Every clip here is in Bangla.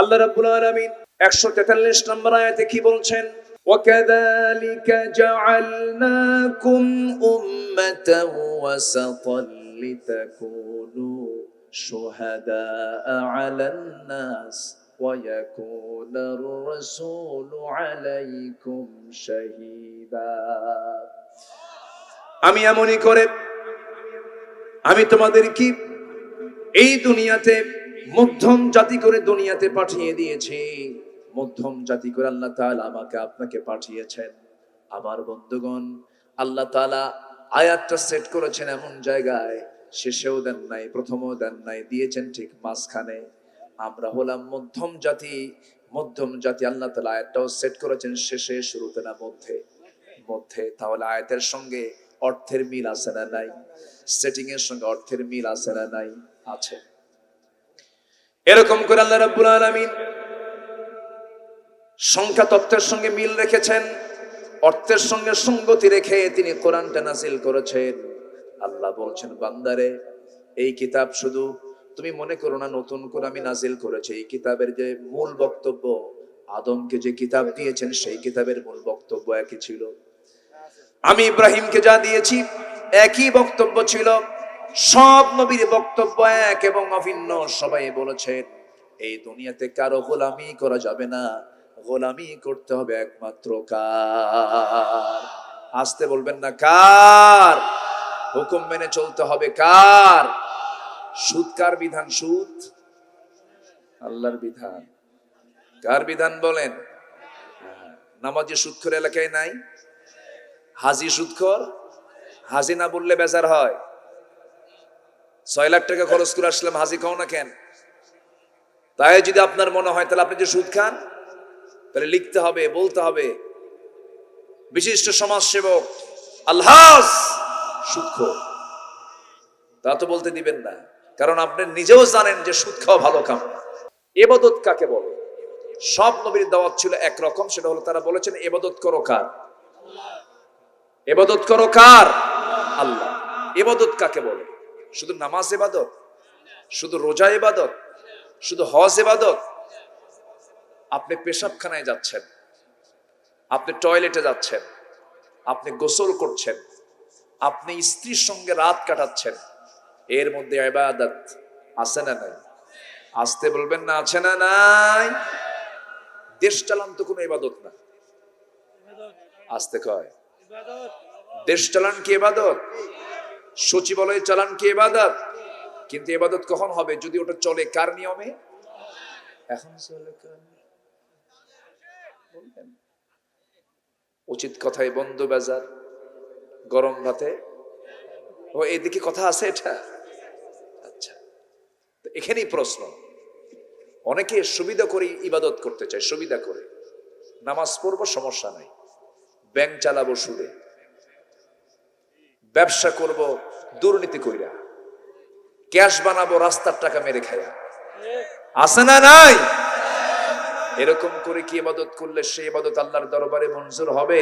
আল্লাহ রাব্বুল আলামিন 143 নম্বর আয়াতে কি বলছেন? وَكَذَلِكَ جَعَلْنَاكُمْ أُمَّةً وَسَطًا لِتَكُونُوا شُهَدَاءَ عَلَى النَّاسِ وَيَكُونَ الرَّسُولُ عَلَيْكُمْ شَهِيدًا। আমি এমনই করে আমি তোমাদের কি এই দুনিয়াতে মধ্যম জাতি করে দুনিয়াতে পাঠিয়ে দিয়েছি। মধ্যম জাতি করে আল্লাহ তাআলা আমাকে আপনাকে পাঠিয়েছেন। আমার বন্ধুগণ, আল্লাহ তাআলা আয়াতটা সেট করেছেন এমন জায়গায়, শেষেও দেন নাই, প্রথমেও দেন নাই, দিয়েছেন ঠিক মাঝখানে। আমরা হলাম মধ্যম জাতি। মধ্যম জাতি আল্লাহ তাআলা আয়াতটাও সেট করেছেন শেষে, শুরুতে না মধ্যে। মধ্যে। তাহলে আয়াতের সঙ্গে অর্থের মিল আছে না নাই? সেটিং এর সঙ্গে অর্থের মিল আছে না নাই? আছে। এরকম করে আল্লাহ রাব্বুল আলামিন সংখ্যা তত্ত্বের সঙ্গে মিল রেখেছেন, অর্থের সঙ্গে সঙ্গতি রেখে তিনি কোরআনটা নাযিল করেছেন। আল্লাহ বলছেন, বান্দারে এই কিতাব শুধু তুমি মনে করো না নতুন করে আমি নাযিল করেছি। এই কিতাবের যে মূল বক্তব্য, আদমকে যে কিতাব দিয়েছেন সেই কিতাবের মূল বক্তব্য একই ছিল। আমি ইব্রাহিমকে যা দিয়েছি একই বক্তব্য ছিল। সব নবীর বক্তব্য এক এবং অভিন্ন। সবাই বলেছেন এই দুনিয়াতে কারো গোলামি করা যাবে না, গোলামি করতে হবে একমাত্র কার? আসতে বলবেন না, কার? হুকুম মেনে চলতে হবে কার? সুদ কার বিধান? সুদ আল্লাহর বিধান। কার বিধান বলেন? নামাজি সুদখোর এলাকায় নাই? হাজি সুদখোর? হাজি না বললে বেজার হয়। 6 লাখ টাকা খরচ করে আসলাম, হাজি খাও না কেন? তাই যদি আপনার মনে হয় তাহলে আপনি যে সুদ খান, তাহলে লিখতে হবে, বলতে হবে বিশিষ্ট সমাজসেবক আলহাজ সুদখোর। তা তো বলতে দিবেন না, কারণ আপনি নিজেও জানেন যে সুদ খাওয়া ভালো কাম না। ইবাদত কাকে বলে? সব নবীর দাওয়াত ছিল একরকম, সেটা হলো তারা বলেছেন ইবাদত করো কার? ইবাদত করো কার? আল্লাহ। ইবাদত কাকে বলে? শুধু নামাজ ইবাদত? শুধু রোজা ইবাদত? শুধু হজ ইবাদত? আপনি পেশাবখানায় যাচ্ছেন, আপনি টয়লেটে যাচ্ছেন, আপনি গোসল করছেন, আপনি স্ত্রীর সঙ্গে রাত কাটাচ্ছেন, এর মধ্যে ইবাদত আছে না নাই? আসতে বলবেন না, আছে না নাই? দেশ চালান তো কোনো ইবাদত না। আসতে কয়, দেশ চালান কি ইবাদত? সচিবালয় চালান কি ইবাদত? কিন্তু ইবাদত কখন হবে? যদি ওটা চলে কার নিয়মে? এখন চলে কার? উচিত কথাই বন্ধু বাজার, গরম ভাতে ও এদিকে কথা আছে এটা। আচ্ছা, তো এখানেই প্রশ্ন। অনেকে সুবিধা করে ইবাদত করতে চায়, সুবিধা করে নামাজ পড়বো সমস্যা নাই, ব্যাংক চালাবো সুদে, ব্যবসা করব দুর্নীতি কইরা, ক্যাশ বানাবো রাস্তার টাকা মেরে খাইয়া। আছে না নাই? এরকম করে কি ইবাদত করলে সেই ইবাদত আল্লাহর দরবারে মঞ্জুর হবে?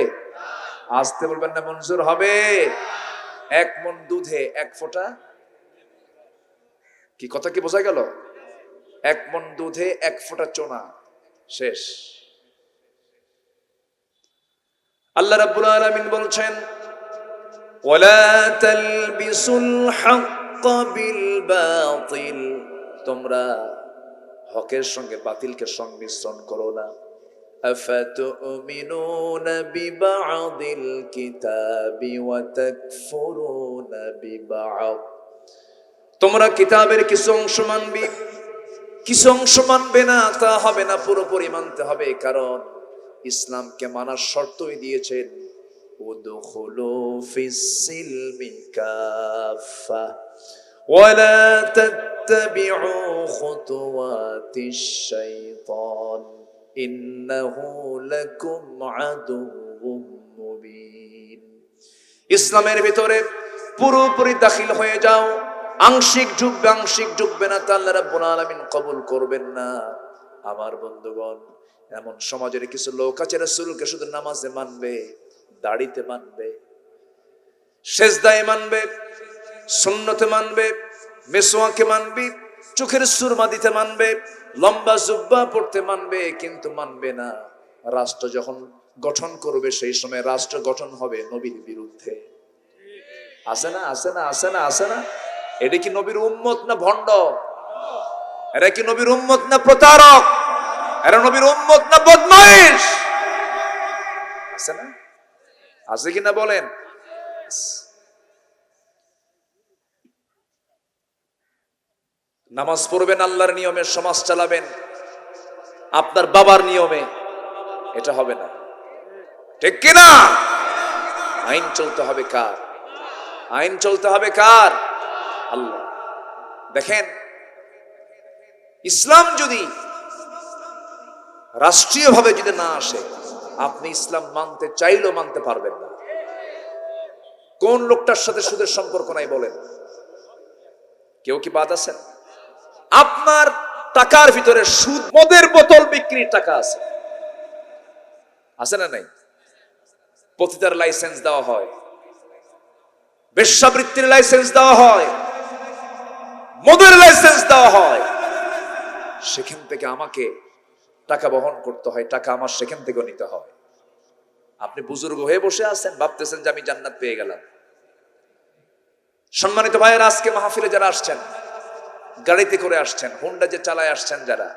আসতে বলবেন না, মঞ্জুর হবে? 1 মণ দুধে 1 ফোঁটা, কি কথা কি বোঝা গেল? 1 মণ দুধে 1 ফোঁটা চোনা, শেষ। আল্লাহ রাব্বুল আলামিন বলছেন, ওয়ালা তালবিসুল হক বিল বাতিল, তোমরা হকের সঙ্গে বাতিলকে সংমিশ্রণ করো না। আফাতুমিনুনা বিবাদিল কিতাবি ওয়া তাকফুরুনা বিবাদ, তোমরা কিতাবের কিছু অংশ মানবে, কিছু অংশ মানবে না। তা হবে না, পুরোপুরি মানতে হবে। কারণ ইসলামকে মানার শর্তই দিয়েছেন, উদখুলু ফিস সিলমি কাফা ওয়ালা তাত্তাবিউ খুতুওয়াতিশ শাইতান ইন্নাহু লাকুম আদুউম মুবিন। ইসলামের ভিতরে পুরোপুরি দাখিল হয়ে যাও। আংশিক ঢুকবে, আংশিক ঢুকবে না, তা আল্লাহ রাব্বুল আলামিন কবুল করবেন না। আমার বন্ধুগণ, এমন সমাজের কিছু লোক আছে রাসূলকে শুধু নামাজে মানবে, দাড়িতে মানবে, সেজদায় মানবে, সুন্নতে মানবে, মিসওয়াকে মানবে, চোখের সুরমা দিতে মানবে, লম্বা জুব্বা পড়তে মানবে, কিন্তু মানবে না রাষ্ট্র যখন গঠন করবে সেই সময় রাষ্ট্র গঠন হবে নবীর বিরুদ্ধে। আছে না, আছে না, আছে না, আছে না? এটা কি নবীর উম্মত না ভণ্ড? এরা কি নবীর উম্মত না প্রতারক? এরা নবীর উম্মত না বদমাইশ? আছে না, আছে কিনা বলেন? নামাজ পড়বেন আল্লাহর নিয়মে, সমাজ চালাবেন আপনার বাবার নিয়মে, এটা হবে না, ঠিক কিনা? আইন চলতে হবে কার? আইন চলতে হবে কার? আল্লাহ। দেখেন, ইসলাম যদি রাষ্ট্রীয়ভাবে যদি না আসে, আপনি ইসলাম মানতে চাইলেও মানতে পারবেন না। কোন লোকটার সাথে সুদের সম্পর্ক নাই বলেন? কেউ কি বাদ আছেন? আপনার টাকার ভিতরে সুদ, মদের বোতল বিক্রির টাকা আছে, আছে না নাই? পতিতার লাইসেন্স দেওয়া হয়, বেশ্যাবৃত্তির লাইসেন্স দেওয়া হয়, মদের লাইসেন্স দেওয়া হয়। সেখান থেকে আমাকে টাকা বহন করতে হয়, টাকা আমার সেখান থেকে নিতে হয়। আপনি বুজুর্গ হয়ে বসে আছেন, ভাবতেছেন যে আমি জান্নাত পেয়ে গেলাম। সম্মানিত ভাইয়েরা, আজকে মাহফিলে যারা আসছেন, গাড়িতে করে আসছেন, হোন্ডা যে চালায় আসছেন যারা,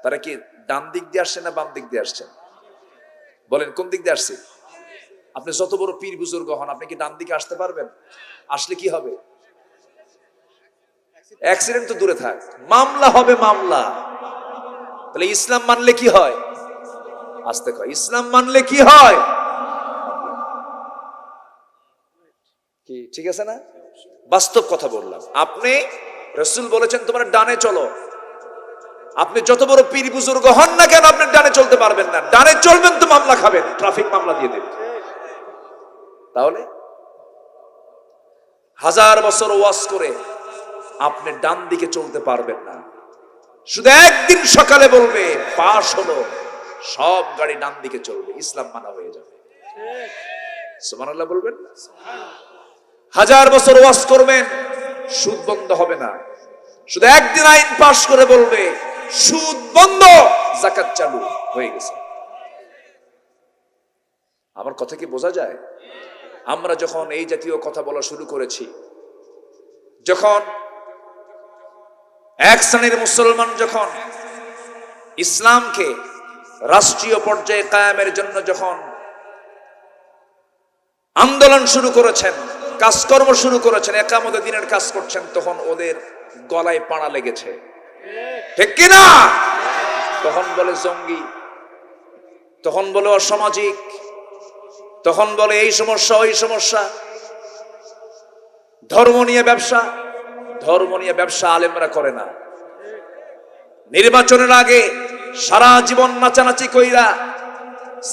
তারা কি ডান দিক দিয়ে আসছেন না বাম দিক দিয়ে আসছেন? বলেন কোন দিক দিয়ে আসছে? আপনি যত বড় পীর বুজুর্গ হন, আপনি কি ডান দিকে আসতে পারবেন? আসলে কি হবে? অ্যাক্সিডেন্ট তো দূরে থাক, মামলা হবে, মামলা। তাহলে ইসলাম মানলে কি হয়? আসতে কয়, ইসলাম মানলে কি হয়? কি ঠিক আছে না? বাস্তব কথা বললাম। আপনি, রাসূল বলেছেন তোমরা ডানে চলো। আপনি যত বড় পীর বুজুর্গ হন না কেন, আপনি ডানে চলতে পারবেন না। ডানে চলবেন তো মামলা খাবেন, ট্রাফিক মামলা দিয়ে দেবেন। তাহলে 1000 বছর ওয়াজ করে আপনি ডান দিকে চলতে পারবেন না। শুধু একদিন সকালে বলবে পাশ হলো, সব গাড়ি ডান দিকে চলবে, ইসলাম মানা হয়ে যাবে। সুবহানাল্লাহ বলবেন। 1000 বছর ওয়াজ করবেন, সুদ বন্ধ হবে না। শুধু একদিন আইন পাশ করে বলবে সুদ বন্ধ, যাকাত চালু হয়ে গেছে। আমার কথা কি বোঝা যায়? আমরা যখন এই জাতীয় কথা বলা শুরু করেছি, যখন এক শ্রেণীর মুসলমান যখন ইসলামকে রাষ্ট্রীয় পর্যায়ে কায়েমের জন্য যখন আন্দোলন শুরু করেছেন, কাজকর্ম শুরু করেছেন, একামতে দিনের কাজ করছেন, তখন ওদের গলায় পাড়া লেগেছে, ঠিক কিনা? তখন বলে জঙ্গি, তখন বলে অসামাজিক, তখন বলে এই সমস্যা ওই সমস্যা। ধর্ম নিয়ে ব্যবসা, ধর্ম নিয়ে ব্যবসা আলেমরা করে না। নির্বাচনের আগে সারা জীবন নাচানাচি কইরা,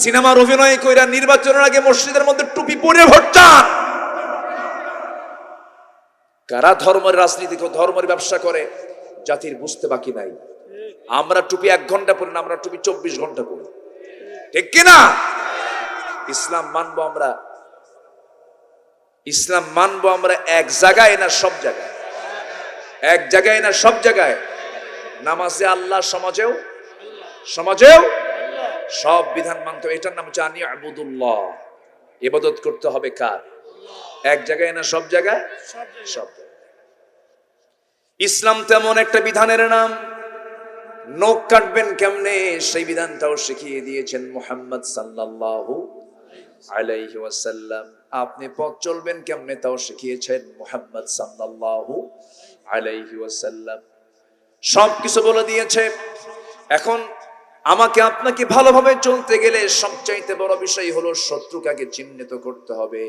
সিনেমার অভিনয় কইরা, নির্বাচনের আগে মসজিদের মধ্যে টুপি পরে ভোট চান। কারা ধর্মের রাজনীতি, ধর্মের ব্যবসা করে, জাতির বুঝতে বাকি নাই। আমরা টুপি 1 ঘন্টা পরি না, আমরা টুপি 24 ঘন্টা পরি, ঠিক কিনা? ইসলাম মানবো আমরা, ইসলাম মানবো আমরা এক জায়গায় না সব জায়গায়? এক জায়গায় না সব জায়গায়? নামাজে আল্লাহ, সমাজেও, সমাজেও সব বিধান মানতে হবে। এটার নাম হচ্ছে আনি আবুদুল্লাহ, ইবাদত করতে হবে কার? এক জায়গায় না সব জায়গায়? সব। ইসলাম তেমন একটা বিধানের নাম, নখ কাটবেন কেমনে সেই বিধানটাও শিখিয়ে দিয়েছেন মুহাম্মদ সাল্লাল্লাহু আলাইহি ওয়াসাল্লাম। আপনি পথ চলবেন কেমনে তাও শিখিয়েছেন মুহাম্মদ সাল্লাল্লাহু আলাইহি ওয়াসাল্লাম। সবকিছু বলে দিয়েছে। এখন আমাকে আপনাকে ভালোভাবে চলতে গেলে সবচাইতে বড় বিষয় হলো শত্রুকে আগে চিহ্নিত করতে হবে।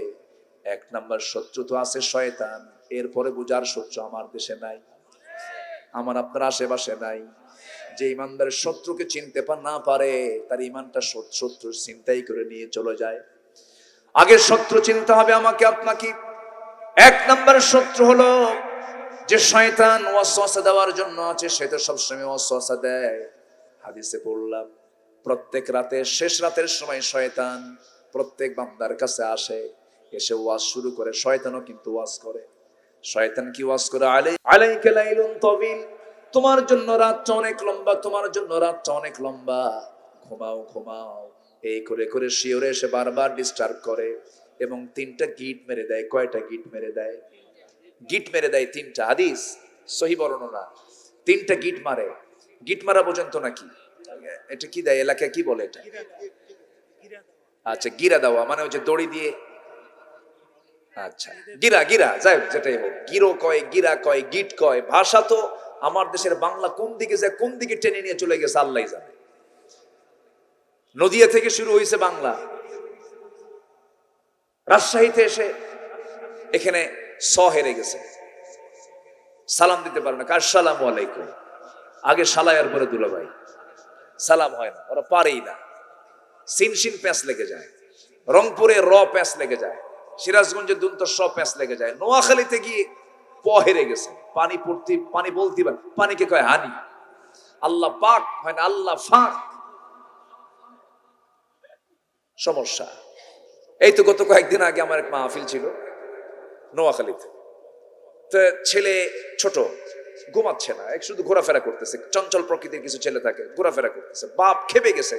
1 নাম্বার শত্রু তো আছে শয়তান, এরপরে বুঝার শত্রু আমার দেশে নাই, আমার আপনার আশেপাশে নাই। যে ইমানদার শত্রুকে চিনতে না পারে, তার ইমানটা শত্রু চিন্তাই করে নিয়ে চলে যায়। আগে শত্রু চিনতে হবে আমাকে আপনাকে। 1 নাম্বার শত্রু হলো যে শয়তান ওয়াসওয়াসা দেওয়ার জন্য আছে, সে তো সবসময় ওয়াসওয়াসা দেয়। হাদিসে পড়লাম প্রত্যেক রাতে, শেষ রাতের সময় শয়তান প্রত্যেক বান্দার কাছে আসে, এসে ওয়াজ শুরু করে। শয়তানও কিন্তু ওয়াজ করে। শয়তান কি ওয়াজ করে? আলাইকা লাইলুন তাবিল, তোমার জন্য রাতটা অনেক লম্বা, তোমার জন্য রাতটা অনেক লম্বা, ঘুমাও ঘুমাও। এই করে করে শিওরে এসে বারবার ডিস্টার্ব করে এবং 3টা গিট মেরে দেয়। কয়টা গিট মেরে দেয়? গিট মেরে দেয় 3টা। হাদিস সহিহ বর্ণনা। 3টা গিট মারে। গিট মারা পর্যন্ত নাকি এটা কি দেয়, এলাকায় কি বলে এটা? আচ্ছা, গিরা দেওয়া, মানে ওই যে দড়ি দিয়ে। আচ্ছা, গিরা গিরা যাই হোক, যেটাই হোক, গিরো কয়, গিরা কয়, গিট কয়। ভাষা তো আমার দেশের বাংলা কোন দিকে যায়, কোন দিকে টেনে নিয়ে চলে গেছে আল্লাহ জানে। নদিয়া থেকে শুরু হয়েছে বাংলা, রাজশাহীতে এসে এখানে স হেরে গেছে, সালাম দিতে পারে না। আসসালামু আলাইকুম, আগে সালায়ার পরে দুলাভাই, সালাম হয় না, ওরা পারেই না। সিন সিন প্যাঁচ লেগে যায়, রংপুরে র প্যাঁচ লেগে যায়, সিরাজগঞ্জে দুন্ত স প্যাঁচ লেগে যায়, নোয়াখালীতে গিয়ে প হেরে গেছে। পানি পড়তে, পানি বলতে পারে, পানিকে কয় হানি। আল্লাহ পাক হয় না, আল্লাহ ফাক। সমস্যা। এই তো গত কয়েকদিন আগে আমার এক মাহফিল ছিল নোয়াখালীতে। তো ছেলে ছোট, ঘুমাচ্ছে না, শুধু ঘোরাফেরা করতেছে। চঞ্চল প্রকৃতির কিছু ছেলে থাকে, ঘোরাফেরা করতেছে। বাপ খেপে গেছে,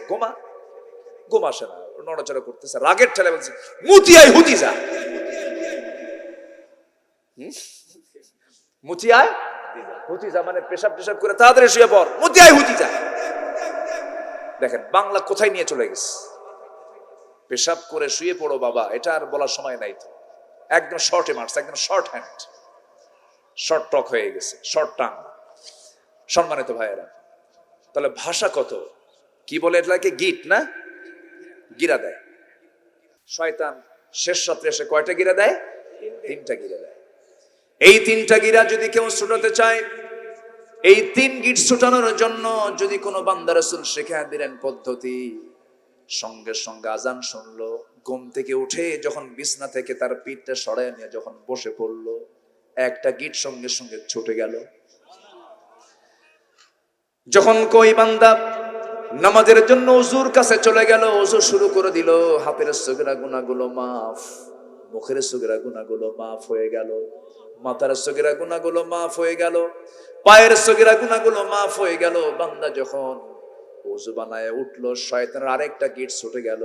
ঘুমাসে না, নড়াচড়া করতেছে। রাগের ঠেলে বলছে, মুতিয়াই হুতি যা। মুতিয়াই হুতি যা মানে পেশাব টেশাব করে তাড়াতাড়ি শুয়ে পড়, মুতিয়াই হুতি যা। দেখেন বাংলা কোথায় নিয়ে চলে গেছে। পেশাব করে শুয়ে পড়ো বাবা, এটা আর বলার সময় নাই তো। একদম শর্টে মারছে, একদম শর্ট হ্যান্ড, শর্ট টক হয়ে গেছে, শর্ট টাং। সম্মানিত ভাইয়েরা, তাহলে ভাষা কত কি বলে, এটাকে গিট না, গিরা দেয়। শয়তান শেষ রাত্রে এসে কয়টা গিরা দেয়? 3টা গিরা দেয়। এই 3টা গিরা যদি কেউ ছুটাতে চায়, এই 3 গিট ছুটানোর জন্য যদি কোনো বান্দা রাসূল শিখিয়ে দিলেন পদ্ধতি, সঙ্গে সঙ্গে আজান শুনলো, ঘুম থেকে উঠে যখন বিছনা থেকে তার পিঠটা সরায় নিয়ে যখন বসে পড়লো, একটা গিট সঙ্গে সঙ্গে ছুটে গেল। যখন কই বান্দা নামাজের জন্য ওযুর কাছে চলে গেল, ওযু শুরু করে দিল, হাতের সগীরা গুনাহগুলো মাফ, মুখের সগীরা গুনাহগুলো মাফ হয়ে গেল, মাথার সগীরা গুনাহগুলো মাফ হয়ে গেল, পায়ের সগীরা গুনাহগুলো মাফ হয়ে গেল। বান্দা যখন ওযু বানায় উঠলো, শয়তানের আরেকটা গিট ছুটে গেল।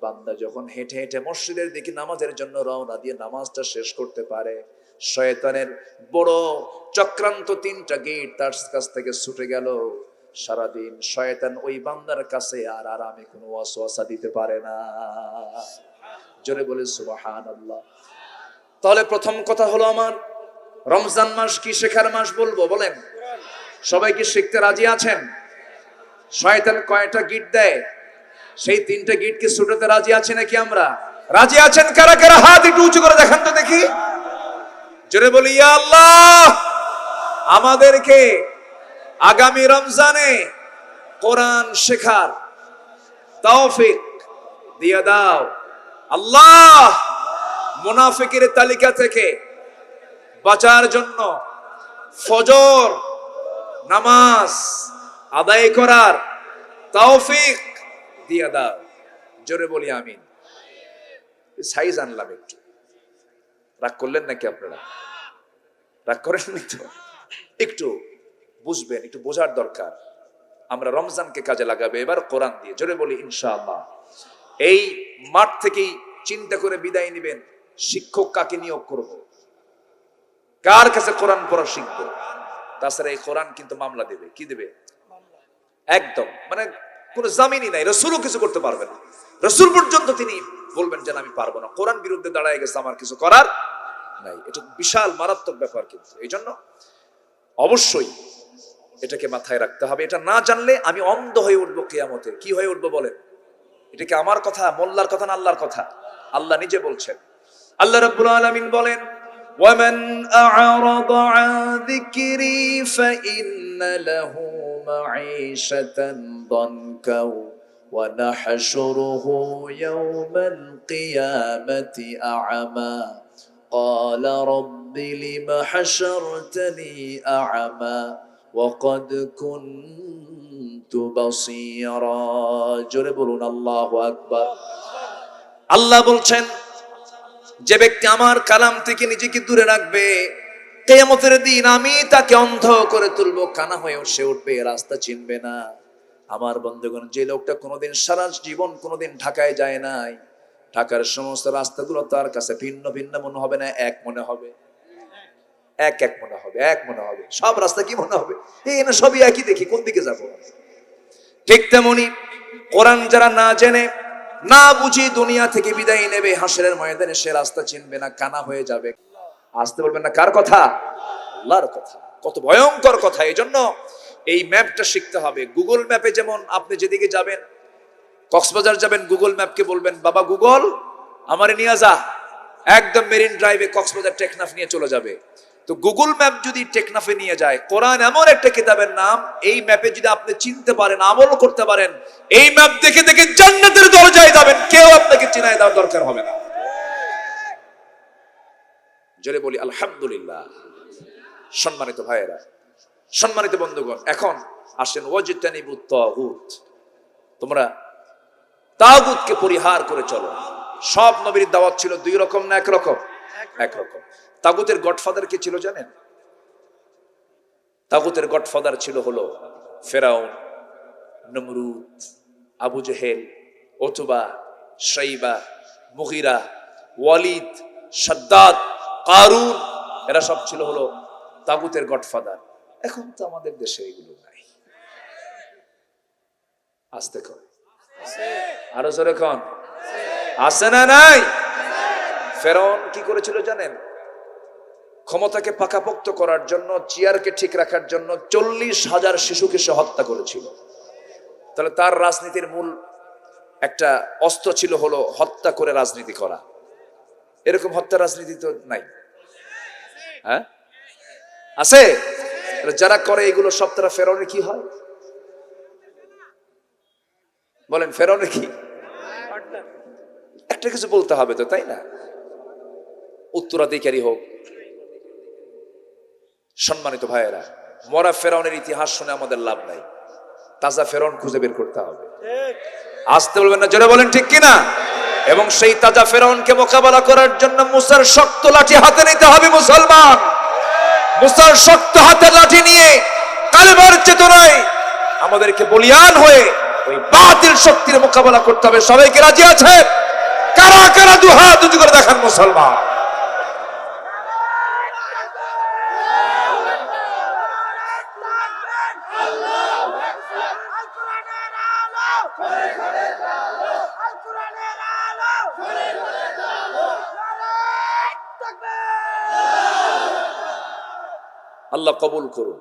বান্দা যখন হেঁটে হেঁটে মসজিদের দিকে নামাজের জন্য রওনা দিয়ে নামাজটা শেষ করতে পারে, শয়তানের বড় চক্রান্ত 3টা গিট তার কাছ থেকে ছুটে গেল। সারাদিন শয়তান ওই বান্দার কাছে আর আরামে কোনো ওয়াসওয়াসা দিতে পারে না। জোরে বলে সুবহানাল্লাহ। তাহলে প্রথম কথা হলো আমার, রমজান মাস কি শেখার মাস বলবো? বলেন, সবাই কি শিখতে রাজি আছেন? শয়তান কয়টা গিট দেয়, সেই 3টা গিট কি ছুটাতে রাজি আছি নাকি আমরা? রাজি আছেন কারা কারা? হাত একটু উঁচু করে দেখান তো দেখি। জোরে বলি ইয়া আল্লাহ, আমাদেরকে আগামী রমজানে কোরআন শেখার তৌফিক দিয়ে দাও আল্লাহ। মুনাফিকের তালিকা থেকে বাঁচার জন্য ফজর নামাজ আদায় করার তৌফিক দিয়ে দাও। জোরে বলি আমিন। সাইজ আনলাম একটু, রাগ করলেন নাকি আপনারা? রাগ করেননি তো? একটু বুঝবেন, একটু বোঝার দরকার। আমরা রমজানকে কাজে লাগাবে এবার কোরআন দিয়ে। জোরে বলি ইনশাআল্লাহ। এই মাঠ থেকেই চিন্তা করে বিদায় নেবেন, শিক্ষক কাকে নিয়োগ করব, কার কাছে কোরআন পড়া শিখবো। তাছাড়া এই কোরআন কিন্তু মামলা দেবে। কি দেবে? একদম মানে কোনো জামিনই নাই। রাসূলও কিছু করতে পারবে না। রাসূল পর্যন্ত তিনি বলবেন যে আমি পারবো না, কোরআন বিরুদ্ধে দাঁড়ায় গেছে, আমার কিছু করার নাই। এটা বিশাল মারাত্মক ব্যাপার। কিন্তু এই জন্য অবশ্যই এটাকে মাথায় রাখতে হবে। এটা না জানলে আমি অন্ধ হয়ে উঠবো কিয়ামতে। কি হয়ে উঠবো বলেন? এটা কি আমার কথা, মোল্লার কথা না আল্লাহর কথা? আল্লাহ নিজে বলছেন। আল্লাহ রাব্বুল আলামিন বলেন, ওয়ামান আ'রাদা আন যিকরি ফাইন্না লাহু মাঈশাতান দানকা ওয়া নাহশুরুহু ইয়াওমাল কিয়ামাতি আ'মা قال رب لم حشرتني أعمى وقد كنت بصيرا জোরে বলুন আল্লাহু আকবার। আল্লাহ বলছেন, যে ব্যক্তি আমার কালাম থেকে নিজেকে দূরে রাখবে, কিয়ামতের দিন আমি তাকে অন্ধ করে তুলবো, কানা হয়েও সে উঠবে, রাস্তা চিনবে না। আমার বন্ধুগণ, যে লোকটা কোনোদিন সারা জীবন কোনোদিন ঢাকায় যায় নাই, ঢাকার সমস্ত রাস্তাগুলো তার কাছে ভিন্ন ভিন্ন মনে হবে না, এক মনে হবে, এক এক মনে হবে, এক মনে হবে। সব রাস্তা কি মনে হবে, এই না সবই একই, দেখি কোন দিকে যাবো। ঠিক তেমনি কোরআন যারা না জেনে না বুঝি দুনিয়া থেকে বিদায় নেবে, হাসরের ময়দানে সে রাস্তা চিনবে না, কানা হয়ে যাবে। আসতে বলবেন না, কার কথা? আল্লাহর কথা। কত ভয়ঙ্কর কথা! এই জন্য এই ম্যাপটা শিখতে হবে। গুগল ম্যাপে যেমন আপনি যেদিকে যাবেন, কক্সবাজার যাবেন, গুগল ম্যাপকে বলবেন, বাবা গুগল আমারে নিয়ে যা, একদম মেরিন ড্রাইভে কক্সবাজার টেকনাফ নিয়ে চলে যাবে। তো গুগল ম্যাপ যদি টেকনাফে নিয়ে যায়, কোরআন এমন একটা কিতাবের নাম, এই ম্যাপে যদি আপনি চিনতে পারেন, আমল করতে পারেন, এই ম্যাপ দেখে দেখে জান্নাতের দরজায় যাবেন, কেউ আপনাকে চিনায় দেওয়ার দরকার হবে না। জোরে বলি আলহামদুলিল্লাহ। সম্মানিত ভাইয়েরা, সম্মানিত বন্ধুগণ, এখন আসেন ওয়াজতানিবুত তাগুত। তোমরা তাগুতকে পরিহার করে চলো। সব নবীর দাওয়াত ছিল দুই রকম না এক রকম? এক রকম। তাগুতের গডফাদার কে ছিল জানেন? তাগুতের গডফাদার ছিল হলো ফেরাউন, নমরুদ, আবু জেহেল, ওতবা, শাইবা, মুগিরা, ওয়ালিদ, শাদ্দাদ, কারুন, এরা সব ছিল হলো তাগুতের গডফাদার। এখন তো আমাদের দেশে এগুলো নাই। আসতে কর, আরো জোরে কন, আছে না নাই? ফেরাউন কি করেছিল জানেন? ক্ষমতাকে পাকাপোক্ত করার জন্য, চেয়ারকে ঠিক রাখার জন্য 40,000 শিশুকে সে হত্যা করেছিল। তাহলে তার রাজনীতির মূল একটা অস্ত্র ছিল হলো হত্যা করে রাজনীতি করা। এরকম হত্যা রাজনীতি তো নাই, হ্যাঁ আছে? যারা করে এগুলো সব, তারা ফেরাউনের কি হয় বলেন? ফেরাউনের কি? একটা কিছু বলতে হবে তো, তাই না? উত্তরাধিকারী হোক। সম্মানিত ভাইয়েরা, মরা ফেরাউনের ইতিহাস শুনে আমাদের লাভ নাই, তাজা ফেরাউন খুঁজে বের করতে হবে। আসতে বলবেন না, জোরে বলেন ঠিক কিনা? এবং সেই তাজা ফেরাউনকে মোকাবেলা করার জন্য মুসার শক্ত লাঠি হাতে নিতে হবে। মুসলমান, মুসার শক্ত হাতের লাঠি নিয়ে কালেমার চেতনায় আমাদেরকে বলিয়ান হয়ে ওই বাতিল শক্তির মোকাবেলা করতে হবে। সবাইকে রাজি আছে? কারা কারা দুহাত উঁচু করে দেখান মুসলমান। আল্লাহ কবুল করুন,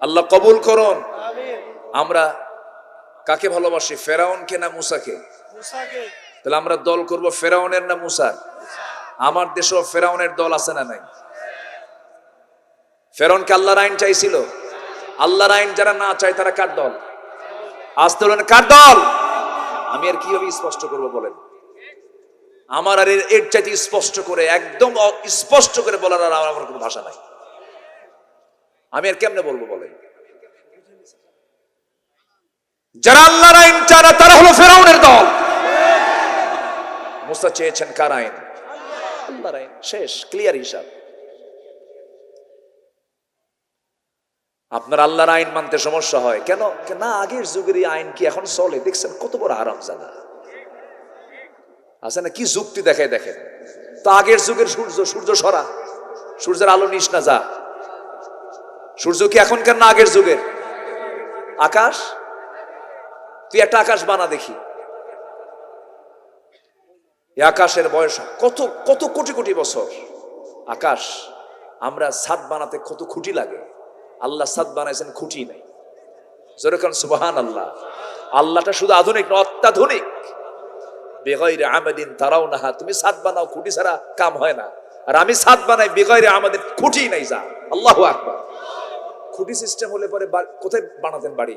আল্লাহ কবুল করুন। আমরা কাকে ভালোবাসি, ফেরাউনকে না মুসাকে? তাহলে আমরা দল করব ফেরাউনের না মুসার? আমার দেশেও ফেরাউনের দল আছে না নাই? ফেরাউনকে আল্লাহর আইন চাইছিল। আল্লাহর আইন যারা না চায় তারা কার দল? আসতে বলেন, কার দল? আমি আর কিভাবে স্পষ্ট করব বলেন? আমার আর এর চাইতে স্পষ্ট করে, একদম স্পষ্ট করে বলার আর আমার কোনো ভাষা নাই। আমি আর কেমনে বলবো বলেন? যারা আল্লাহর আইন চায় না তারা হলো ফেরাউনের দল। মুসা চেয়েছেন কার আইন? আল্লাহর আইন। শেষ, ক্লিয়ার হিসাব। আপনার আল্লাহর আইন মানতে সমস্যা হয় কেন? না, আগের যুগের এই আইন কি এখন চলে? দেখছেন কত বড় হারামজাদা আছে না? কি যুক্তি দেখায় দেখেন তো। আগের যুগের সূর্য সরা, সূর্যের আলো নিস না যা। সূর্য কি এখনকার না আগের যুগের? আকাশ, তুই একটা আকাশ বানা দেখি। এই আকাশের বয়স কত কত কোটি কোটি বছর। আকাশ, আমরা ছাদ বানাতে কত খুঁটি লাগে, আল্লাহ ছাদ বানাইছেন খুঁটি নাই। যেরকম সুবহানাল্লাহ। আল্লাহটা শুধু আধুনিক না, অত্যাধুনিক। বেগাইরে আমাদিন তারাউনাহা, তুমি ছাদ বানাও, খুঁটি ছাড়া কাম হয় না। আর আমি ছাদ বানাই বেগাইরে আমাদের, খুঁটি নাই যা। আল্লাহু আকবার। খুঁটি সিস্টেম হলে পরে কোথায় বানাতেন বাড়ি?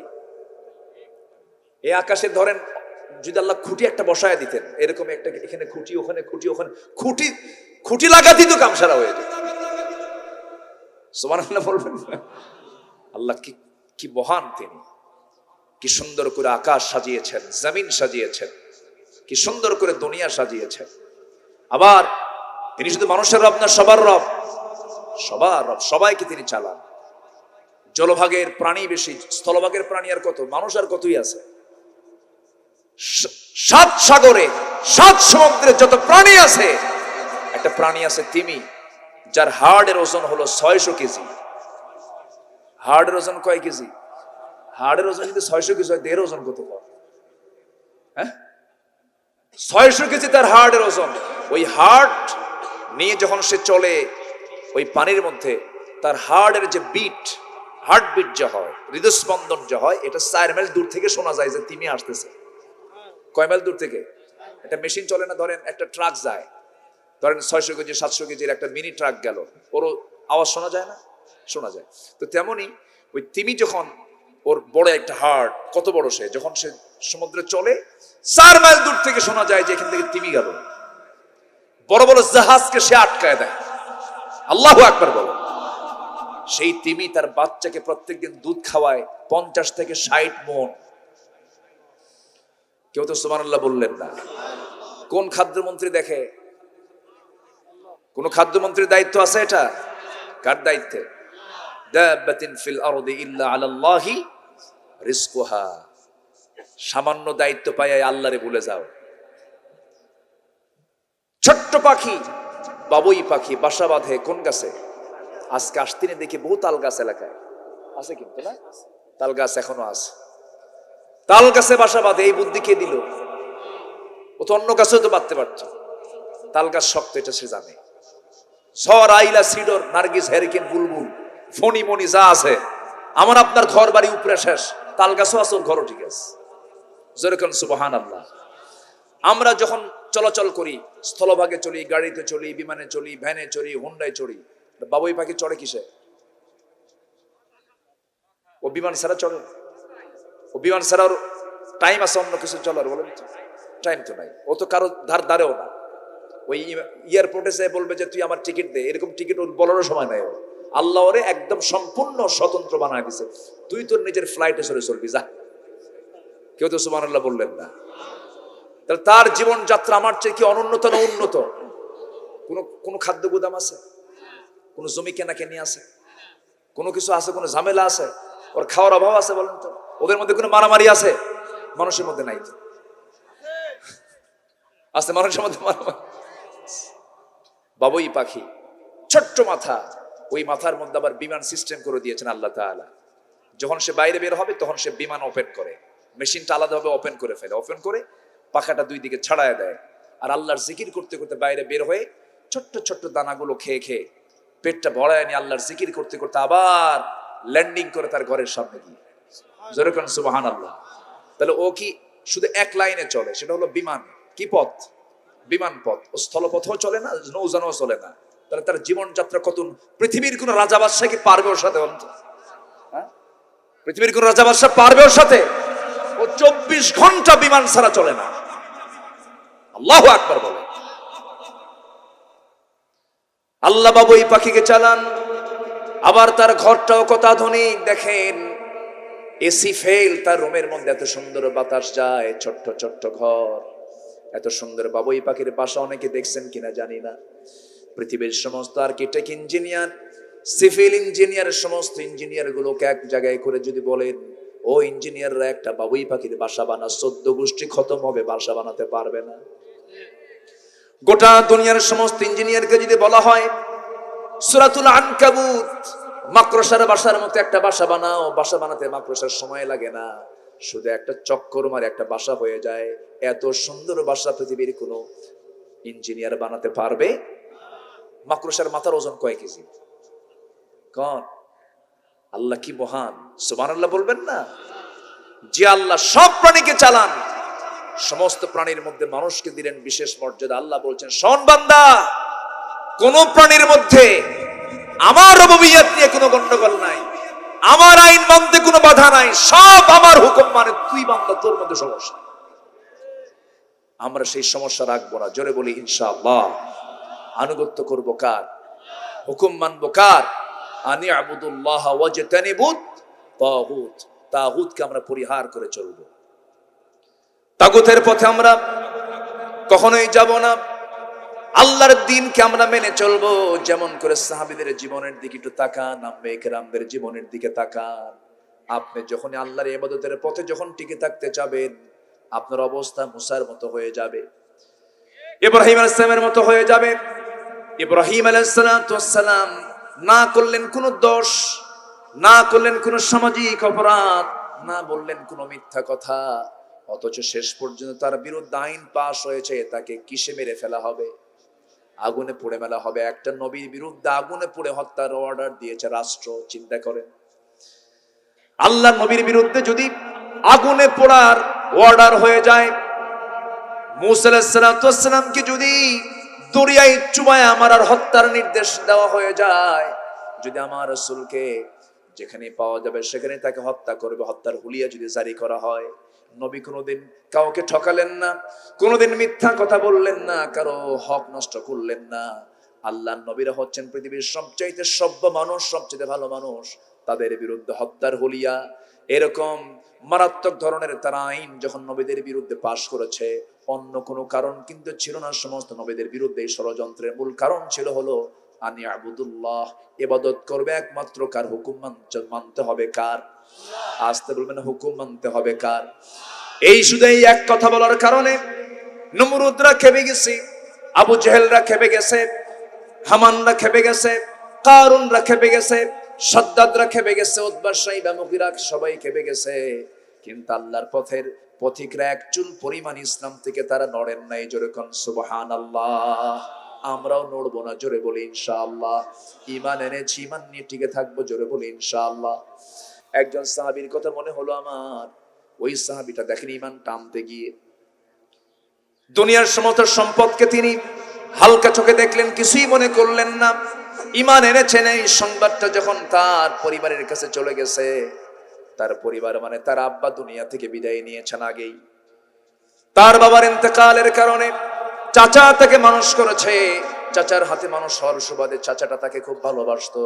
এই আকাশে ধরেন যদি আল্লাহ খুঁটি একটা বসায় দিতেন, এরকম একটা, এখানে খুঁটি, ওখানে খুঁটি, ওখানে খুঁটি, খুঁটি লাগাতেই তো কাম সারা হয়ে যেত। সুবহানাল্লাহ বলবেন। আল্লাহ কি মহান তিনি, কি সুন্দর করে আকাশ সাজিয়েছেন, জমিন সাজিয়েছেন, কি সুন্দর করে দুনিয়া সাজিয়েছেন। আবার তিনি শুধু মানুষের রব না, সবার রব। সবার রব, সবাইকে তিনি চালান। জলভাগের প্রাণী বেশি, স্থলভাগের প্রাণী আর কত, মানুষ আর কতই আছে। সাত সাগরে, সাত সমুদ্রে যত প্রাণী আছে, একটা প্রাণী আছে তিমি, যার হাড়ের ওজন হলো 600 কেজি। হাড়ের ওজন কয় কেজি? হাড়ের ওজন যদি 600 কেজি হয়, দেহের ওজন কত? হ্যাঁ, 600 কেজি তার হাড়ের ওজন। ওই হার্ট নিয়ে যখন সে চলে ওই পানির মধ্যে, তার হার্টের যে বিট, হার্ট বিট যে হয়, হৃদস্পন্দন যে হয়, এটা 4 মাইল দূর থেকে শোনা যায় যে তিমি আসতেছে। কয় মাইল দূর থেকে? একটা মেশিন চলে না, ধরেন একটা ট্রাক যায়, ধরেন 600 কেজি 700 কেজির একটা মিনি ট্রাক গেল, ওরও আওয়াজ শোনা যায় না? শোনা যায়। তো তেমনি ওই তিমি যখন, ওর বড় একটা হার্ট, কত বড় সে, যখন সে সমুদ্রে চলে 4 মাইল দূর থেকে শোনা যায় যে এখান থেকে তিমি গেল। বড় বড় জাহাজকে সে আটকায় দেয়। আল্লাহু আকবার বলো। সেই তিমি তার বাচ্চাকে প্রত্যেকদিন দুধ খাওয়ায় 50 থেকে 60 মণ। কেউ তো সুবহানাল্লাহ বললেন না। কোন খাদ্যমন্ত্রী দেখে? কোন খাদ্যমন্ত্রীর দায়িত্ব আছে এটা? কার দায়িত্বে? দাব্বাতিন ফিল আরদি ইল্লা আলাল্লাহি রিজকুহা। সামান্য দায়িত্ব পায় আল্লাহরে ভুলে যাও। ছোট্ট পাখি, বাবুই পাখি বাসা বাঁধে কোন গাছে? আজকে আসতিনে দেখি বহু তাল গাছ এলাকায় আছে, কিন্তু না, তাল গাছ এখনো আছে। তাল গাছে বাসা বাঁধে, এই বুদ্ধি কে দিল? ও তো অন্য গাছেও তো বাঁধতে পারত। তাল গাছ শক্ত, এটা সে জানে। ঝড়, আইলা, সিডর, নার্গিস, হেরিকেন, বুলবুল, ফণিমণি যা আছে, আমার আপনার ঘর বাড়ি উপরে শেষ, তাল গাছও আছে, ওর ঘরও ঠিক আছে। যেরকম সুবহানাল্লাহ। আমরা যখন চলাচল করি, স্থলভাগে চলি, গাড়িতে চলি, বিমানে চলি, ভ্যানে চড়ি, হুন্ডায় চড়ি, বাবুই পাখি চড়ে কিসে? ও বিমান ছাড়া চড়ে? ও বিমান ছাড়া ওর টাইম আছে অন্য কিছু চলার? বলেন তো, টাইম তো নাই। ও তো কারো ধারেও না। ওই এয়ারপোর্টে যে বলবে যে তুই আমার টিকিট দে, এরকম টিকিট ওর বলারও সময় নাই। আল্লাহ ওরে একদম সম্পূর্ণ স্বতন্ত্র বানায় দিছে। তুই তোর নিজের ফ্লাইটে চলে চলবি, যা। কেউ তো সুবহানাল্লাহ বললেন না। তাহলে তার জীবন যাত্রা আমার চেয়ে কি অনুন্নত না উন্নত? কোনো খাদ্য গুদাম আছে? কোনো জমি কেনা কেনি আছে? কোনো কিছু আছে? কোনো ঝামেলা আছে? ওর খাওয়ার অভাব আছে? বলেন তো। ওদের মধ্যে কোনো মারামারি আছে? মানুষের মধ্যে নাই তো। আছে মানুষের মধ্যে মারামারি? বাবুই পাখি, ছোট্ট মাথা, ওই মাথার মধ্যে আবার বিমান সিস্টেম করে দিয়েছেন আল্লাহ তাআলা। যখন সে বাইরে বের হবে তখন সে বিমান ওপেন করে, মেশিনটা আলাদাভাবে ওপেন করে ফেলে, ওপেন করে পাখাটা দুই দিকে ছাড়ায় দেয়। আর আল্লাহর জিকির করতে করতে বাইরে বের হয়ে ছোট্ট ছোট্ট দানাগুলো খেয়ে খেয়ে পেটটা ভরায় নিয়ে আল্লাহর জিকির করতে করতে আবার ল্যান্ডিং করে তার ঘরের সামনে গিয়ে। যেরকম সুবহানাল্লাহ। তাহলে ও কি শুধু এক লাইনে চলে? সেটা হলো বিমান। কি পথ? বিমান পথ। ও স্থলপথেও চলে না, নৌযানও চলে না। তাহলে তার জীবনযাত্রা কত! পৃথিবীর কোন রাজা বাদশাহ কি পারবে ওর সাথে? হ্যাঁ, পৃথিবীর কোন রাজা বাদশাহ পারবে ওর সাথে? ও 24 ঘন্টা বিমান ছাড়া চলে না। আল্লাহু আকবার বলে। আল্লাহ বাবুই পাখিকে চালান। আবার তার ঘরটাও কত আধুনিক দেখেন। এসি ফেল, তার রুমের মধ্যে এত সুন্দর বাতাস যায়, ছোট্ট ছোট্ট ঘর, এত সুন্দর বাবুই পাখির বাসা। অনেকে দেখছেন কিনা জানি না। পৃথিবীর সমস্ত আর্কিটেক্ট ইঞ্জিনিয়ার, সিভিল ইঞ্জিনিয়ার, সমস্ত ইঞ্জিনিয়ার গুলোকে এক জায়গায় করে যদি বলেন ও ইঞ্জিনিয়াররা একটা বাবুই পাখির বাসা বানা, 14 গোষ্ঠী খতম হবে, বাসা বানাতে পারবে না। গোটা দুনিয়ার সমস্ত ইঞ্জিনিয়ারকে যদি বলা হয় সূরাতুল আনকাবুত, মাকড়সার বাসার মতো একটা বাসা বানাও, বাসা বানাতে মাকড়সার সময় লাগে না, শুধু একটা চক্কর মারে একটা বাসা হয়ে যায়। এত সুন্দর বাসা পৃথিবীর কোনো ইঞ্জিনিয়ার বানাতে পারবে? মাকড়সার মাথার ওজন কয় কেজি? কোন আল্লাহ কি মহান! সুবহানাল্লাহ বলবেন না? যে আল্লাহ সব প্রাণীকে চালান, সমস্ত প্রাণীর মধ্যে মানুষকে দিলেন বিশেষ মর্যাদা। আল্লাহ বলছেন, শোন বান্দা, কোন প্রাণীর মধ্যে আমার রুবুবিয়্যাত নিয়ে কোনো গন্ডগোল নাই, আমার আইন মানতে কোনো বাধা নাই, সব আমার হুকুম মানে। তুই বান্দা, তোর মধ্যে সমস্যা, আমরা সেই সমস্যা রাখবো না। জোরে বলি ইনশাআল্লাহ। আনুগত্য করব কার? হুকুম মানবো কার? আনি আবুদুল্লাহ ওয়াজতানিবুত তাগুত। তাগুতকে আমরা পরিহার করে চলব। তাগুতের পথে আমরা কখনোই যাব না। আল্লাহর দ্বীনকে আমরা মেনে চলবো। যেমন করে সাহাবীদের জীবনের দিকে একটু তাকান, আম্মায়ে কেরামদের জীবনের দিকে তাকান। আপনি যখন আল্লাহর ইবাদতের পথে যখন টিকে থাকতে চাবেন, আপনার অবস্থা মুসার মতো হয়ে যাবে, ইব্রাহিম আলাইহিস সালামের মতো হয়ে যাবে। ইব্রাহিম আলাইহিস সালাম না করলেন কোনো দোষ, না করলেন কোনো সামাজিক অপরাধ, না বললেন কোনো মিথ্যা কথা, অথচ শেষ পর্যন্ত তার বিরুদ্ধে আইন পাশ হয়েছে, তাকে কিসে মেরে ফেলা হবে? আগুনে পুড়ে মেলা হবে। একটা নবীর বিরুদ্ধে আগুনে পুড়ে হত্যার অর্ডার দিয়েছে রাষ্ট্র। চিন্তা করেন, আল্লাহ নবীর বিরুদ্ধে যদি আগুনে পোড়ার অর্ডার হয়ে যায়, মূসা আলাইহিস সালামকে যদি দরিয়ায় চুবায় মারার হত্যার নির্দেশ দেওয়া হয়ে যায়, যদি আমার রাসূলকে যেখানে পাওয়া যাবে সেখানে তাকে হত্যা করবে, হত্যার হুলিয়া যদি জারি করা হয়। নবী কোনোদিন কাউকে ঠকালেন না, কোনোদিন মিথ্যা কথা বললেন না, কারো হক নষ্ট করলেন না। আল্লাহর নবীরা হচ্ছেন পৃথিবীর সবচাইতে সভ্য মানুষ, সবচেয়ে ভালো মানুষ। তাদের বিরুদ্ধে হত্যার হুলিয়া, এরকম মারাত্মক ধরনের তারা আইন যখন নবীদের বিরুদ্ধে পাশ করেছে, অন্য কোনো কারণ কিন্তু ছিল না। সমস্ত নবীদের বিরুদ্ধে এই ষড়যন্ত্রের মূল কারণ ছিল হলো আনি আবুদুল্লাহ, ইবাদত করবে একমাত্র কার? হুকুম মানতে হবে কার? আসতে বলবেন, হুকুম মানতে হবে কার? এই শুধু এই এক কথা বলার কারণে নমরুদরা খেপে গেছে, আবু জেহেলরা খেপে গেছে, হামানরা খেপে গেছে, কারুনরা খেপে গেছে, সাদ্দাদরা খেপে গেছে, উতবা সাইবা মুগীরা সবাই খেপে গেছে। কিন্তু আল্লাহর পথের পথিকরা এক চুল পরিমাণ ইসলাম থেকে তারা নড়েন নাই। জোরে কোন সুবহানাল্লাহ। আমরাও নড়বো না, জোরে বলি ইনশাআল্লাহ। ঈমান এনেছি, ঈমান নিয়ে টিকে থাকবো, জোরে বলি ইনশাআল্লাহ। একজন সাহাবীর কথা মনে হলো আমার। ওই সাহাবীটা দেখেন ঈমান টানতে গিয়ে দুনিয়ার সমস্ত সম্পদকে তিনি হালকা চোখে দেখলেন, কিছুই মনে করলেন না। ঈমান এনেছেন, এই সংবাদটা যখন তার পরিবারের কাছে চলে গেছে, তার পরিবার মানে তার আব্বা দুনিয়া থেকে বিদায় নিয়েছেন আগেই। তার বাবার ইন্তেকালের কারণে চাচা তাকে মানুষ করেছে। চাচার হাতে মানুষ হওয়ার সুবাদে চাচাটা তাকে খুব ভালোবাসতো।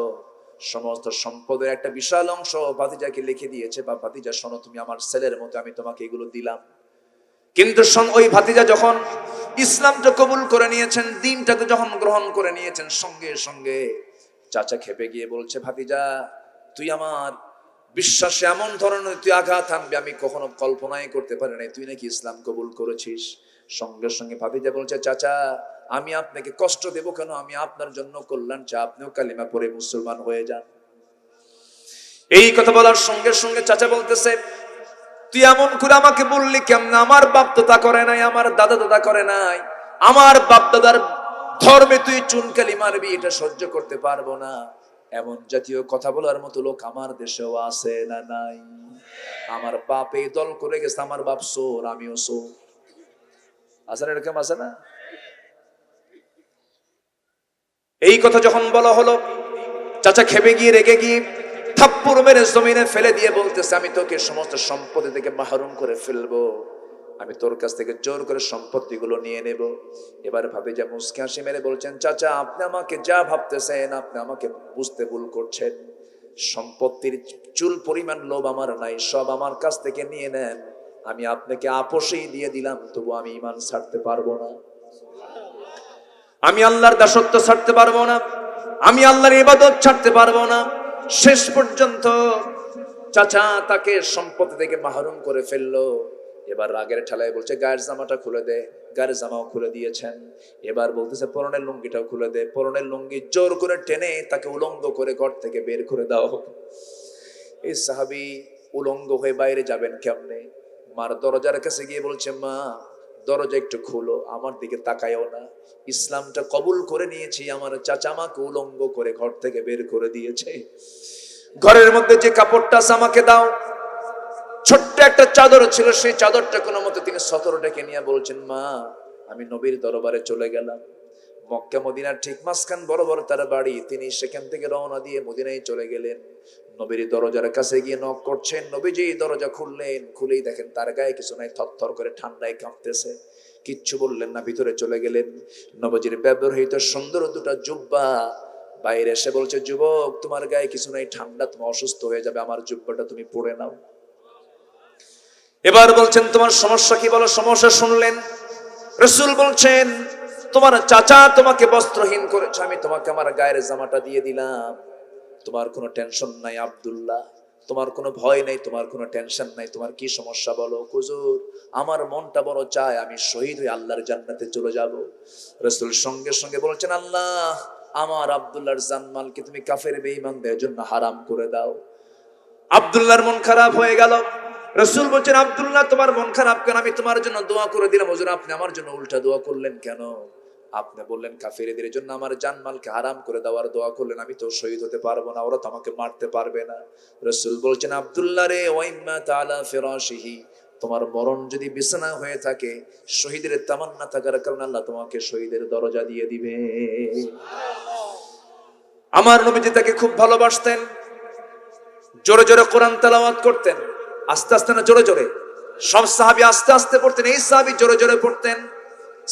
সমস্ত সম্পদের একটা বিশাল অংশ ভাতিজাকে লিখে দিয়েছে, বা ভাতিজা শোনো, তুমি আমার ছেলের মতো, আমি তোমাকে এগুলো দিলাম। কিন্তু ওই ভাতিজা যখন ইসলামটা কবুল করে নিয়েছেন, দ্বীনটাকে যখন গ্রহণ করে নিয়েছেন, সঙ্গে সঙ্গে চাচা খেপে গিয়ে বলছে, ভাতিজা তুই আমার বিশ্বাসে এমন ধরনের তুই আঘাত আনবি আমি কখনো কল্পনাই করতে পারি নাই, তুই নাকি ইসলাম কবুল করেছিস। সঙ্গে সঙ্গে ভাতিজা বলছে, চাচা আমি আপনাকে কষ্ট দেব কেন? আমি আপনার জন্য কল্যাণ চাই, আপনিও কালিমা পড়ে মুসলমান হয়ে যান। এই কথা বলার সঙ্গে সঙ্গে চাচা বলতেছে, তুই এমন করে আমাকে বললি কেমন? আমার বাপ দাদা করে নাই, আমার দাদা দাদা করে নাই, আমার বাপ দাদার ধর্মে তুই চুনকালি মারবি, এটা সহ্য করতে পারবো না। এমন জাতীয় কথা বলার মতো লোক আমার দেশেও আছে না নাই? আমার বাপ এই দল করে গেছে, আমার বাপ চোর, আমিও চোর। আছে না, এরকম আছে না? এই কথা যখন বলা হলো, চাচা খেপে গিয়ে রেগে গিয়ে থাপ্পড় মেরে জমিনে ফেলে দিয়ে বলতেছে, আমি তোকে সমস্ত সম্পত্তি থেকে মাহরুম করে ফেলবো, আমি তোর কাছ থেকে জোর করে সম্পত্তিগুলো নিয়ে নেব। এবার ভাতিজা মুস্কি হাসি মেরে বলছেন, চাচা আপনি আমাকে যা ভাবতেছেন আপনি আমাকে বুঝতে ভুল করছেন। সম্পত্তির চুল পরিমাণ লোভ আমার নাই, সব আমার কাছ থেকে নিয়ে নেন, আমি আপনাকে আপোষেই দিয়ে দিলাম, তবু আমি ঈমান ছাড়তে পারবো না, আমি আল্লাহর দাসত্ব ছাড়তে পারবো না, আমি আল্লাহর ইবাদত ছাড়তে পারবো না। শেষ পর্যন্ত চাচা তাকে সম্পত্তি থেকে মাহরুম করে ফেললো। এবার রাগের ঠেলায় বলছে, গায়ের জামাটা খুলে দে। গায়ের জামাও খুলে দিয়েছেন। এবার বলতেছে, পরনের লুঙ্গিটাও খুলে দে। পরনের লুঙ্গি জোর করে টেনে তাকে উলঙ্গ করে ঘর থেকে বের করে দাও। এই সাহাবী উলঙ্গ হয়ে বাইরে যাবেন কেমনে? মার দরজার কাছে গিয়ে বলছে, মা দরজা একটু খুলো, আমার দিকে তাকায়ও না, ইসলামটা কবুল করে নিয়েছি, আমার চাচা আমাকে উলঙ্গ করে ঘর থেকে বের করে দিয়েছে, ঘরের মধ্যে যে কাপড়টা আছে আমাকে দাও। ছোট্ট একটা চাদর ছিল, সেই চাদরটা কোনো মতে তিনি সতর ডেকে নিয়ে বলছেন, মা আমি নবীর দরবারে চলে গেলাম। মক্কা মদিনার ঠিক মাঝখান বরাবর তার বাড়ি। তিনি সেখান থেকে রওনা দিয়ে মদিনায় চলে গেলেন। নবীর দরজার কাছে গিয়ে নক করছেন। নবীজি দরজা খুললেন, খুলেই দেখেন তার গায়ে কিছু নাই, থরথর করে ঠান্ডায় কাঁপতেছে। কিচ্ছু বললেন না, ভিতরে চলে গেলেন। নবীজির ব্যবহৃত সুন্দর দুটো জুব্বা বাইরে এসে বলছে, যুবক তোমার গায়ে কিছু নাই, ঠান্ডা, তুমি অসুস্থ হয়ে যাবে, আমার জুব্বাটা তুমি পরে নাও। এবার বলছেন, তোমার সমস্যা কি বলো? সমস্যা শুনলেন। রাসূল বলছেন, তোমার চাচা তোমাকে বস্ত্রহীন করেছে, আমি তোমাকে আমার গায়ের জামাটা দিয়ে দিলাম। তোমার কোনো টেনশন নাই আব্দুল্লাহ, তোমার কোনো ভয় নাই, তোমার কোনো টেনশন নাই। তোমার কি সমস্যা বলো? হুজুর, আমার মনটা বড় চায় আমি শহীদ হয়ে আল্লাহর জান্নাতে চলে যাব। রাসূল সঙ্গে সঙ্গে বলছেন, আল্লাহ আমার আব্দুল্লাহর জানমালকে তুমি কাফের বেঈমানদের জন্য হারাম করে দাও। আব্দুল্লাহর মন খারাপ হয়ে গেল। রাসূল বলছেন, আব্দুল্লাহ তোমার মন খারাপ কেন? আমি তোমার জন্য দোয়া করে দিলাম। হুজুর, আপনি আমার জন্য উল্টা দোয়া করলেন কেন? আপনি বললেন কাফেরদের জন্য আমার জানমালকে হারাম করে দেওয়ার দোয়া করলেন, আমি তো শহীদ হতে পারবো না, ওরা তো আমাকে মারতে পারবে না। রাসূল বলছেন, আব্দুল্লাহ রে, ওয়াইম্মা তাআলা ফিরাশিহি, তোমার মরণ যদি বিছানা হয়ে থাকে, শহীদের তামান্না থাকার কারণে আল্লাহ তোমাকে শহীদের দরজা দিয়ে দিবে। আমার নবীজি তাকে খুব ভালোবাসতেন। জোরে জোরে কোরআন তেলাওয়াত করতেন, আস্তে আস্তে না জোরে জোরে। সব সাহাবী আস্তে আস্তে পড়তেন, এই সাহাবী জোরে জোরে পড়তেন।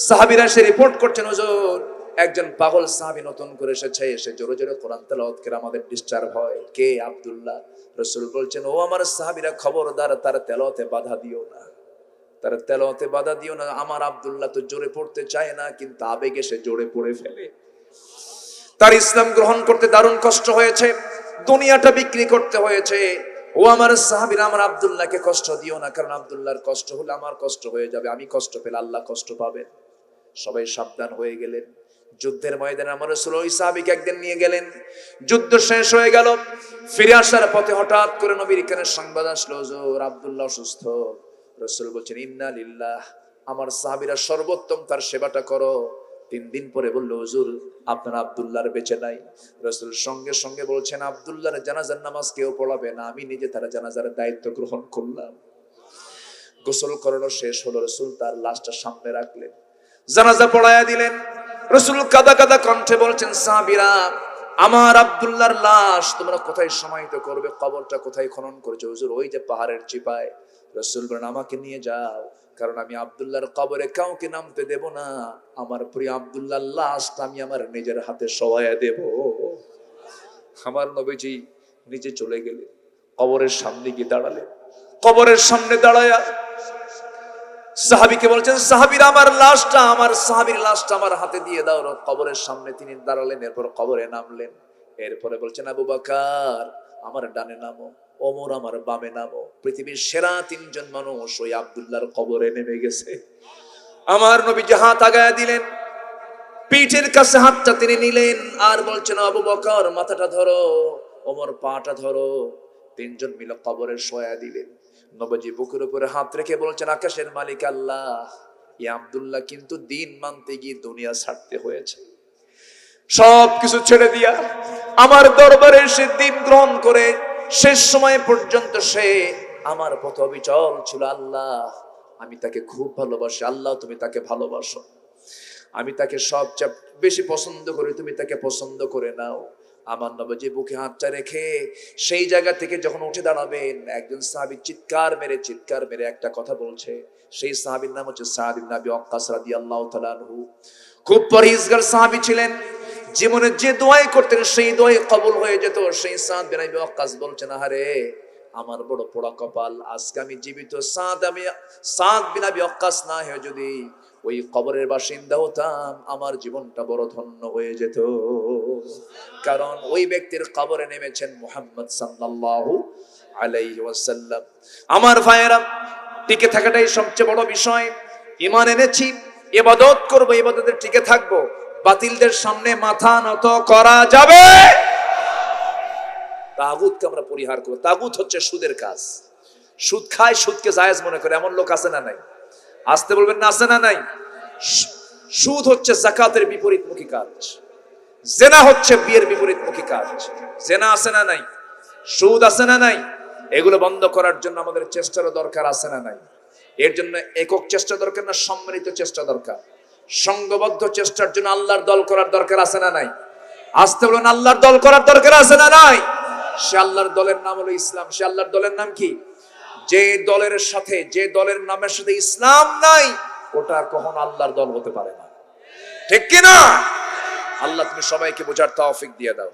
সাহাবীরা এসে রিপোর্ট করছেন, হুজুর একজন পাগল সাহাবী নতুন করে এসেছে, এসে জোরে জোরে কোরআন তেলাওয়াত করে আমাদের ডিস্টার্ব হয়। কে? আব্দুল্লাহ। রাসূল বলছেন, ও আমার সাহাবীরা, খবরদার তার তেলাওয়াতে বাধা দিও না, তার তেলাওয়াতে বাধা দিও না। আমার আব্দুল্লাহ তো জোরে পড়তে চায় না, কিন্তু আবেগে সে জোরে পড়ে ফেলে। তার ইসলাম গ্রহণ করতে দারুণ কষ্ট হয়েছে, দুনিয়াটা বিক্রি করতে হয়েছে। ও আমার সাহাবীরা, আমার আব্দুল্লাহকে কষ্ট দিও না, কারণ আব্দুল্লাহর কষ্ট হলে আমার কষ্ট হয়ে যাবে, আমি কষ্ট পেলে আল্লাহ কষ্ট পাবেন। সবাই সাবধান হয়ে গেলেন। যুদ্ধের ময়দানে আমার রাসূল ওই সাহাবীকে একদিন নিয়ে গেলেন। যুদ্ধ শেষ হয়ে গেল, ফিরে আসার পথে হঠাৎ করে নবীর কানে সংবাদ আসলো, হুজুর আব্দুল্লাহ অসুস্থ। রাসূল বলছেন, ইন্না লিল্লাহ, আমার সাহাবীরা সর্বোত্তম তার সেবাটা করো। 3 দিন পরে বলল, হুজুর আপনার আব্দুল্লাহর বেঁচে নাই। রাসূল সঙ্গে সঙ্গে বলছেন, আব্দুল্লাহর জানাজার নামাজ কেউ পড়াবে না, আমি নিজে তার জানাজার দায়িত্ব গ্রহণ করলাম। গোসল করানো শেষ হলো, রাসূল তার লাশটা সামনে রাখলেন, জানাজা পড়ায়া দিলেন। রাসূল কাঁদা কাঁদা কণ্ঠে বলছেন, সাহাবীরা আমার আব্দুল্লাহর লাশ তোমরা কোথায় সমাহিত করবে? কবরটা কোথায় খনন করেছো? হুজুর ওই যে পাহাড়ের চিপায়। রাসূল বলেন, আমাকে নিয়ে যাও, কারণ আমি আব্দুল্লাহর কবরে কাউকে নামতে দেব না। আমার প্রিয় আব্দুল্লাহর লাশটা আমি আমার নিজের হাতে শোয়ায়া দেব। আমার নবীজি নিজে চলে গেলেন, কবরের সামনে গিয়ে দাঁড়ালেন। কবরের সামনে দাঁড়ায়া সাহাবীকে বলছেন, সাহাবীরা আমার লাশটা, আমার সাহাবীর লাশটা আমার হাতে দিয়ে দাও। কবরের সামনে তিনি দাঁড়ালেন, এরপর কবরে নামলেন। এরপরে বলছেন, আবু বকর আমার ডানে নামো, ওমর আমার বামে নামো। পৃথিবীর সেরা 3 জন মানুষ ওই আব্দুল্লাহর কবরে নেমে গেছে। আমার নবীজি হাত আগায়া দিলেন, পিঠের কাছে হাতটা তিনি নিলেন, আর বলছেন, আবু বকর মাথাটা ধরো, ওমর পাটা ধরো। 3 জন মিলে কবরে শোয়া দিলেন। নবীজি বুকের উপরে হাত রেখে বলছেন, আকাশের মালিক আল্লাহ, এই আব্দুল্লাহ কিন্তু দিন মানতে গিয়ে দুনিয়া ছাড়তে হয়েছে। সবকিছু ছেড়ে দিয়া আমার দরবারে সে দিন গ্রহণ করে শেষ সময় পর্যন্ত সে আমার পথে অবিচল ছিল। আল্লাহ আমি তাকে খুব ভালোবাসি, আল্লাহ তুমি তাকে ভালোবাসো। আমি তাকে সবচেয়ে বেশি পছন্দ করি, তুমি তাকে পছন্দ করে নাও। আমার নবীজি বুকে হাতটা রেখে সেই জায়গা থেকে যখন উঠে দাঁড়াবেন, একজন সাহাবী চিৎকার মেরে একটা কথা বলছে। সেই সাহাবীর নাম হচ্ছে সাদ ইবনে আবি ওয়াক্কাস রাদিয়াল্লাহু তাআলা আনহু। খুব পরহেজগার সাহাবী ছিলেন, জীবনে যে দোয়াই করতেন সেই দোয়াই কবুল হয়ে যেত। সেই সাদ বিন আবি ওয়াক্কাস বলছেন, আহারে আমার বড় পোড়া কপাল, আজকে আমি জীবিত সাদ বিন আবি ওয়াক্কাস না হয়ে যদি ওই কবরের বাসিন্দা হতাম, আমার জীবনটা বড় ধন্য হয়ে যেত। কারণ ওই ব্যক্তির কবরে নেমেছেন মুহাম্মদ সাল্লাল্লাহু আলাইহি ওয়াসাল্লাম। আমার ভাইয়েরা, টিকে থাকাটাই সবচেয়ে বড় বিষয়। ঈমান এনেছি, ইবাদত করব, ইবাদতে টিকে থাকব। বাতিলদের সামনে মাথা নত করা যাবে। তাগুতকে আমরা পরিহার করব। তাগুত হচ্ছে সুদের কাজ। সুদ খায়, সুদকে জায়েজ মনে করে এমন লোক আছে না নাই? আসতে বলবেন না, আছে না নাই? সুদ হচ্ছে যাকাতের বিপরীতমুখী কাজ। জেনা হচ্ছে বিয়ের বিপরীতমুখী কাজ। জেনা আছে না নাই? সুদ আছে না নাই? এগুলো বন্ধ করার জন্য আমাদের চেষ্টারও দরকার আছে না নাই? এর জন্য একক চেষ্টা দরকার না, সম্মিলিত চেষ্টা দরকার। সংঘবদ্ধ চেষ্টার জন্য আল্লাহর দল করার দরকার আছে না নাই? আসতে বলুন, আল্লাহর দল করার দরকার আছে না নাই? সে আল্লাহর দলের নাম হলো ইসলাম। সে আল্লাহর দলের নাম কি? যে দলের সাথে, যে দলের নামের সাথে ইসলাম নাই, ওটা কখনো আল্লাহর দল হতে পারে না। ঠিক কিনা? আল্লাহ তুমি সবাইকে বোঝার তৌফিক দিয়ে দাও।